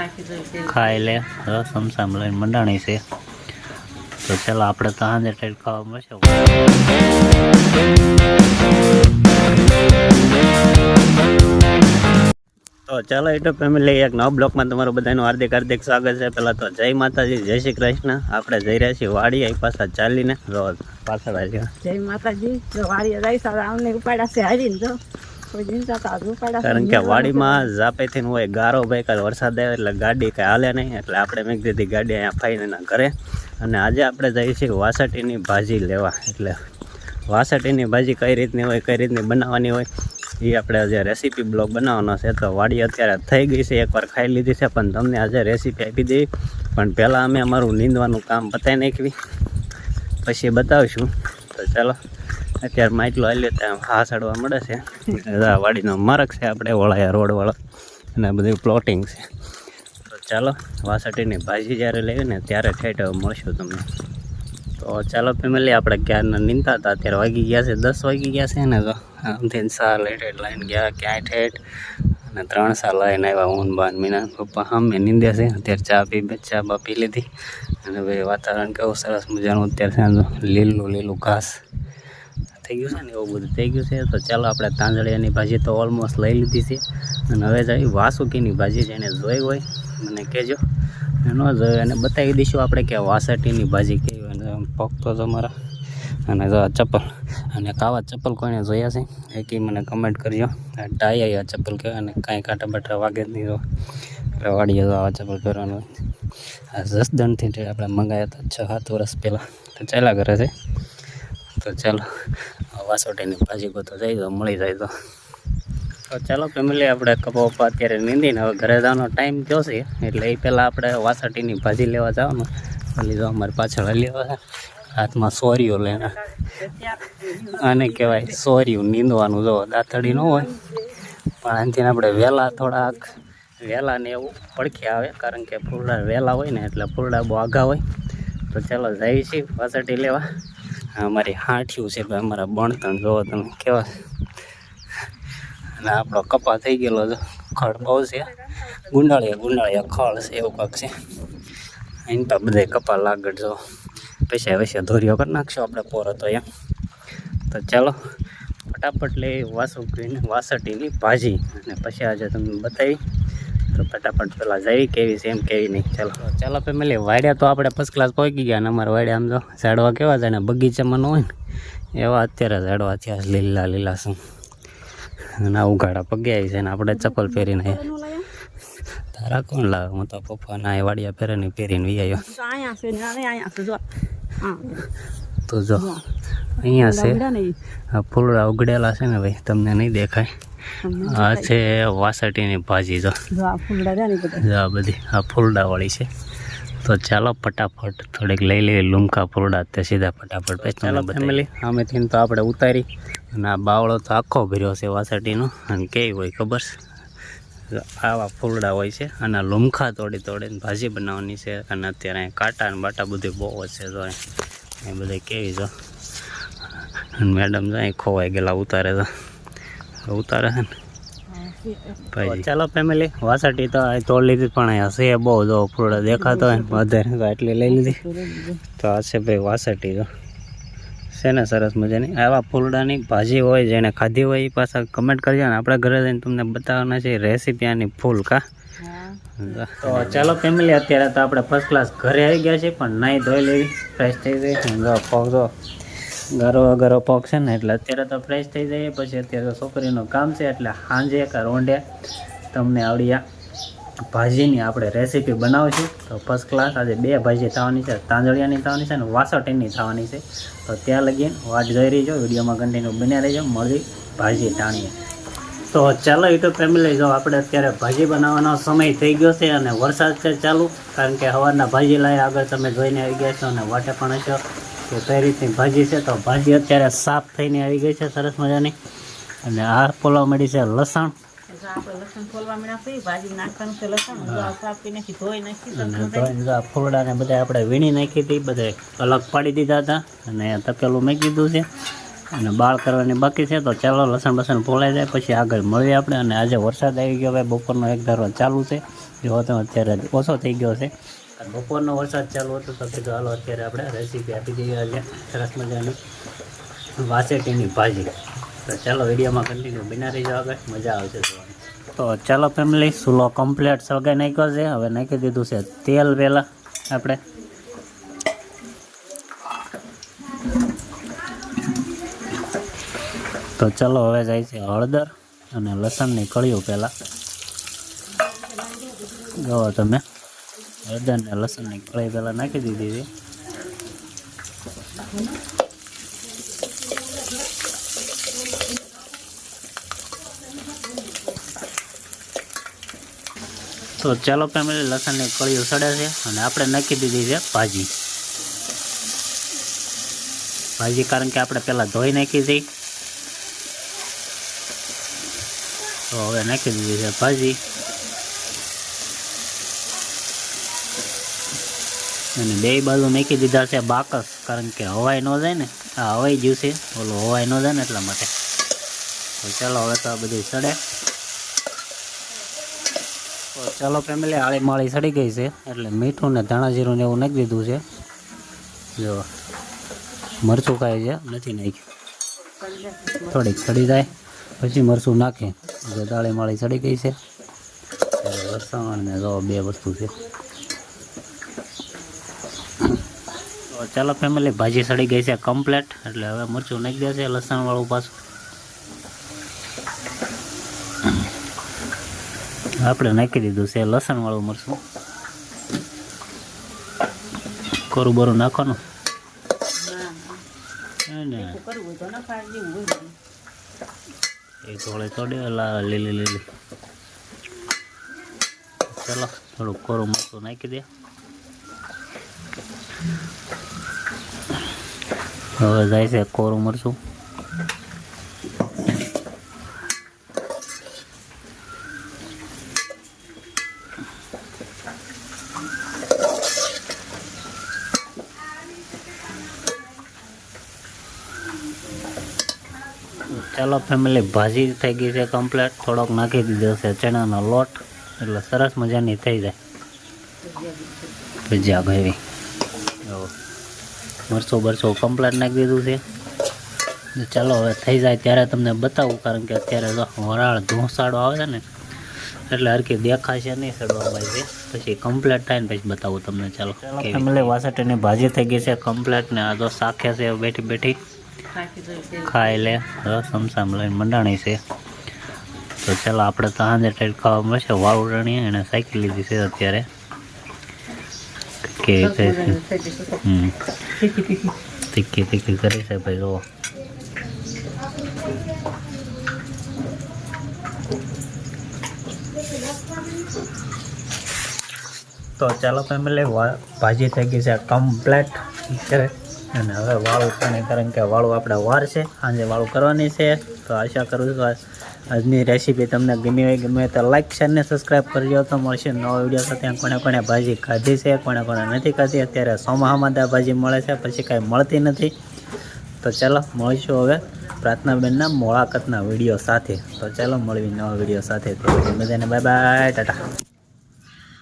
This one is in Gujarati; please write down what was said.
ખાઈ લે સમસામ લઈને મંડાણી છે. તો ચાલો આપણે તો સાંજે ટેટ ખાવા મળશે. તો ચાલો યુટ્યુબ ફેમિલી એક નવા બ્લોકમાં તમારું બધાનું હાર્દિક હાર્દિક સ્વાગત છે. પહેલાં તો જય માતાજી, જય શ્રી કૃષ્ણ. આપણે જઈ રહ્યા છીએ વાડી અહીં પાછા ચાલીને રોજ પાછળ આવ્યા. જય માતાજી. જો વાડી અમને ઉપાડ્યા છે હારીને જો કારણ કે વાડીમાં ઝાપેથી હોય ગારો ભાઈ કાલે વરસાદ આવે એટલે ગાડી કાંઈ હાલે નહીં, એટલે આપણે મેં કીધી ગાડી અહીંયા ફાઈને ના ઘરે. અને આજે આપણે જઈએ છીએ વાસટીની ભાજી લેવા. એટલે વાસટીની ભાજી કઈ રીતની હોય, કઈ રીતની બનાવવાની હોય એ આપણે આજે રેસીપી બ્લોગ બનાવવાનો છે. તો વાડી અત્યારે થઈ ગઈ છે, એકવાર ખાઈ લીધી છે, પણ તમને આજે રેસીપી આપી દઈ. પણ પહેલાં અમે અમારું નીંદવાનું કામ પતાવી નાખવી, પછી બતાવીશું. તો ચાલો અત્યારે માટલો આલ્યો ત્યાં હા ચડવા મળે છે. વાડીનો માર્ગ છે આપણે વળાયા રોડવાળો, અને બધું પ્લોટિંગ છે. તો ચાલો વાસટીની ભાજી જ્યારે લેવી ને ત્યારે ઠેઠ મળશું તમને. તો ચાલો ફેમિલી, આપણે ક્યારના નીંદતા હતા, અત્યારે વાગી ગયા છે 10 વાગી ગયા છે ને. તો આમથી સા લઈને ગયા ક્યાંય ઠેઠ, અને 3 સા લઈને આવ્યા. ઊન બાન મીના પપ્પા અમે નીંદે છે. અત્યારે ચા બા પી લીધી, અને ભાઈ વાતાવરણ કેવું સરસ મજાનું અત્યારે સાંજનું લીલું ઘાસ થઈ ગયું છે ને, એવું બધું થઈ ગયું છે. તો ચાલો આપણે તાંજળિયાની ભાજી તો ઓલમોસ્ટ લઈ લીધી છે, અને હવે જઈ વાસુકીની ભાજી જેને જોઈ હોય મને કહેજો, ન જોયું અને બતાવી દઈશું આપણે કે વાસટીની ભાજી કેવી હોય. પગતો તમારા અને જો ચપ્પલ અને કાવા ચપ્પલ કોઈને જોયા છે એ કે મને કમેન્ટ કરજો. ટાઈ આ ચપ્પલ કહેવાય, અને કાંઈ કાંટા બાટા વાગે જ નહીં. જો એટલે વાડીએ તો આવા ચપ્પલ પહેરવાનું હોય. આ જસદણથી આપણે મંગાવ્યા હતા 6-7 વર્ષ પહેલાં, તો ચાલ્યા કરે છે. તો ચાલો વાસોટીની ભાજી ગોતો જાય તો મળી જાય. તો ચાલો ફેમિલી, આપણે કપા અત્યારે નીંદીને હવે ઘરે જવાનો ટાઈમ થયો છે, એટલે એ પહેલાં આપણે વાસટીની ભાજી લેવા જવાનું. એટલે જો અમારી પાછળ લેવા છે, હાથમાં સોરીઓ લઈને. આને કહેવાય સોરીયું નીંદવાનું. જો દાંતડી ન હોય, પણ આનાથી આપણે થોડાક વહેલા ને એવું પડખે આવે, કારણ કે ફૂલડા વહેલા હોય ને એટલે ફૂલડા બહુ આઘા હોય. તો ચાલો જઈએ છીએ વાસટી લેવા. અમારી હાંઠિયું છે ભાઈ, અમારા બણતણ જોવો તમે કેવા. અને આપણો કપા થઈ ગયેલો જો ખડ બહુ છે, ગુંડાળિયા ખડ છે એવું કાંક છે. અહીં તો બધા કપા લાગડ જો પૈસા ધોરીઓ કરી નાખશો આપણે પોરો તો એમ. તો ચાલો ફટાફટ લઈ વાસટીની ભાજી, અને પછી આજે તમને બતાવી. તો ફટાફટ પહેલાં જઈ કેવી છે એમ કેવી નહીં. ચાલો ફેમિલી, વાડ્યા તો આપણે ફર્સ્ટ ક્લાસ પહોંચી ગયા. અને અમારા વાડ્યા આમ જો ઝાડવા કેવા છે, ને બગીચામાં ન હોય ને એવા અત્યારે ઝાડવા થયા લીલા શું, અને ઉઘાડા પગે આવી છે. ને આપણે ચપ્પલ પહેરીને તારા કોણ લાવે? હું તો પપ્પાના એ વાડિયા પહેરીને વી આવ્યો. તો જો અહીંયા છે આ ફૂલડા ઉગડેલા છે ને ભાઈ, તમને નહીં દેખાય. આ છે વાસટીની ભાજી. જો આ બધી આ ફૂલડાવાળી છે. તો ચાલો ફટાફટ થોડીક લઈ લઈએ લૂમકા ફૂલડા, તે સીધા ફટાફટ. ચાલો ફેમિલી, આમેથી તો આપણે ઉતારી, અને આ બાવળો તો આખો ભર્યો છે વાસટીનો. અને કેવી હોય ખબર છે, આવા ફૂલડા હોય છે, અને લૂમખા તોડીને ભાજી બનાવવાની છે. અને અત્યારે કાંટા અને બાટા બધું બહુ જ છે. જો એ બધી કેવી જો, અને મેડમ જો અહીં ખોવાઈ ગયેલા ઉતારે છે ને ભાઈ. ચાલો ફેમિલી, વાસટી તો તોડ લીધી, પણ અહીંયા છે બહુ જો ફૂલડા દેખાતો હોય વધારે તો એટલી લઈ લીધી. તો આ છે ભાઈ વાસટી જો છે ને સરસ મજાની. આવા ફૂલડાની ભાજી હોય, જેને ખાધી હોય એ પાછા કમેન્ટ કરજો, ને આપણા ઘરે જઈને તમને બતાવવાના છે રેસીપી આની ફૂલ કા. તો ચાલો ફેમિલી, અત્યારે તો આપણે ફર્સ્ટ ક્લાસ ઘરે આવી ગયા છીએ, પણ નાહી ધોઈ લેવી, ફ્રેશ થઈ જાય. પગ જો ગારો પગ છે ને, એટલે અત્યારે તો ફ્રેશ થઈ જાય. પછી અત્યારે તો છોકરીનું કામ છે, એટલે સાંજે કા રોંઢે તમને આવડી ભાજીની આપણે રેસીપી બનાવશું. તો ફર્સ્ટ ક્લાસ આજે 2 ભાજી થવાની છે, તાંજળિયાની થવાની છે અને વાસટીની થવાની છે. તો ત્યાં લગીને વાટ જોઈ રહીજો, વિડીયોમાં કન્ટિન્યુ બન્યા રહીજો. મળી ભાજી ટાણીએ. તો ચાલો યુટ્યુબ ફેમિલી, જો આપણે અત્યારે ભાજી બનાવવાનો સમય થઈ ગયો છે, અને વરસાદ છે ચાલુ, કારણ કે સવારના ભાજી લાવી આગળ તમે જોઈને આવી ગયા છો, અને વાટે પણ હશો કે કઈ રીતની ભાજી છે. તો ભાજી અત્યારે સાફ થઈને આવી ગઈ છે સરસ મજાની, અને આ ફોલવા મળી છે લસણ. ફૂલડાને બધા આપણે વીણી નાખી હતી, બધા અલગ પાડી દીધા હતા, અને તપેલું મૂકી દીધું છે, અને બાળ કરવાની બાકી છે. તો ચાલો લસણ બસણ ફોલાઈ જાય પછી આગળ મળીએ આપણે. અને આજે વરસાદ આવી ગયો ભાઈ, બપોરનો એક ધારો ચાલુ છે, જો તો અત્યારે ઓછો થઈ ગયો છે. બપોરનો વરસાદ ચાલુ હતો તો કીધું હાલો અત્યારે આપણે રેસીપી આપી દઈએ આજે સરસ મજાની વાસેટીની ભાજી. તો ચાલો વિડીયોમાં કન્ટિન્યુ બિના રહી જાવ, આગળ મજા આવશે જોવાની. તો ચાલો ફેમિલી, ચૂલો કમ્પ્લીટ સળગાઈ નાખ્યો છે. હવે નાખી દીધું છે તેલ પહેલાં આપણે. તો ચાલો હવે જાય છે હળદર અને લસણની કળીઓ પહેલાં. જો તમે હળદર ને લસણની કળી પહેલાં નાખી દીધી છે. તો ચાલો ફેમિલી, લસણની કળીઓ સડે છે અને આપણે નાખી દીધી છે ભાજી. કારણ કે આપણે પહેલાં ધોઈ નાખી હતી. તો હવે નાખી દીધી છે ભાજી અને બે બાજુ નાખી દીધા છે બાકસ, કારણ કે હવાઈ ન જાય ને, આ હવાઈ ગયું છે, ઓલો હવાઈ ન જાય ને એટલા માટે. તો ચાલો હવે તો આ બધી સડે. તો ચાલો ફેમિલી, આળી માળી સડી ગઈ છે એટલે મીઠું ને ધાણા જીરું ને એવું નાખી દીધું છે. જો મરચું ખાય છે, નથી નાખ્યું. થોડીક સડી જાય પછી મરચું નાખે. જો દાળી માળી સડી ગઈ છે. લસણ ને જો બે વસ્તુ છે. તો ચાલો ફેમિલી, ભાજી સડી ગઈ છે કમ્પ્લેટ, એટલે હવે મરચું નાખી દે છે લસણવાળું પાછું. આપણે નાખી દીધું છે લસણવાળું મરચું. કોરું બોરું નાખવાનું ને એ થોડે થોડે લીલી લીલી. ચાલો થોડું કોરું મરચું નાખી દે. હવે જાય છે કોરું મરચું. ચાલો ફેમિલી, ભાજી થઈ ગઈ છે કમ્પ્લીટ. થોડોક નાખી દીધો છે ચણાનો લોટ, એટલે સરસ મજાની થઈ જાય ભજીયા ભાઈ. મરચું બરચું કમ્પ્લીટ નાખી દીધું છે. ચાલો હવે થઈ જાય ત્યારે તમને બતાવું, કારણ કે અત્યારે તો વરાળ ધોસાડો આવે છે ને, એટલે હરકી દેખાશે નહીં સડવા ભાઈ. પછી કમ્પ્લીટ થાય ને પછી બતાવું તમને. ચાલો ફેમિલી, વાસટીની ભાજી થઈ ગઈ છે કમ્પ્લીટ ને આ તો શાખે છે બેઠી બેઠી ખાઈ લે. સમસામ લઈને મંડાણી છે. તો ચાલો આપણે તો સાંજે ટાઈટ ખાવા મળશે. વાળું રણીએ એને સાયકલ લીધી છે અત્યારે. તીખી તીખી કરી છે ભાઈ. જો તો ચાલો ફેમિલી, ભાજી થઈ ગઈ છે કમ્પ્લેટ અને હવે વાળું પાણી, કારણ કે વાળું આપણે વાર છે, સાંજે વાળું કરવાની છે. તો આશા કરું છું આજની રેસીપી તમને ગમી હોય. ગમે તો લાઈક શેર ને સબસ્ક્રાઈબ કરજો. તો મળશે નવા વિડીયો સાથે. કોણે કોણે ભાજી ખાધી છે, કોણે કોણે નથી ખાધી. અત્યારે ચોમાસામાં આ ભાજી મળે છે, પછી કાંઈ મળતી નથી. તો ચાલો મળીશું હવે પ્રાર્થનાબેનના મુલાકાતના વિડીયો સાથે. તો ચાલો મળવી નવા વિડીયો સાથે. તો બધાને બાય બાય, ટાટા.